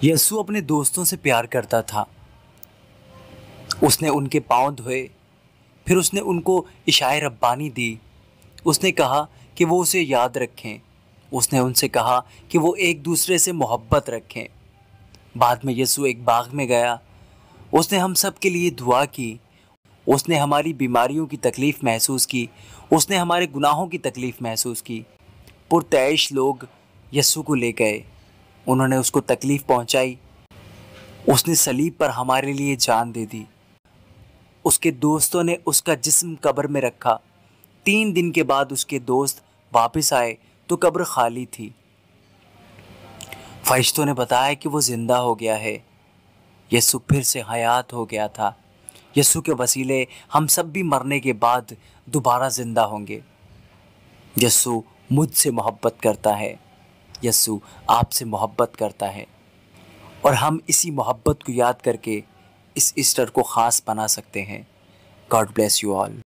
यीशु अपने दोस्तों से प्यार करता था। उसने उनके पाँव धोए, फिर उसने उनको इशाए रब्बानी दी। उसने कहा कि वो उसे याद रखें। उसने उनसे कहा कि वो एक दूसरे से मोहब्बत रखें। बाद में यीशु एक बाग में गया। उसने हम सब के लिए दुआ की। उसने हमारी बीमारियों की तकलीफ़ महसूस की। उसने हमारे गुनाहों की तकलीफ़ महसूस की। पुरतैश लोग यीशु को ले गए। उन्होंने उसको तकलीफ़ पहुंचाई। उसने सलीब पर हमारे लिए जान दे दी। उसके दोस्तों ने उसका जिस्म कब्र में रखा। 3 दिन के बाद उसके दोस्त वापस आए तो कब्र खाली थी। फरिश्तों ने बताया कि वो जिंदा हो गया है। यीशु फिर से हयात हो गया था। यीशु के वसीले हम सब भी मरने के बाद दोबारा जिंदा होंगे। यीशु मुझसे मोहब्बत करता है। यीशु आपसे मोहब्बत करता है। और हम इसी मोहब्बत को याद करके इस ईस्टर को ख़ास बना सकते हैं। God bless you all.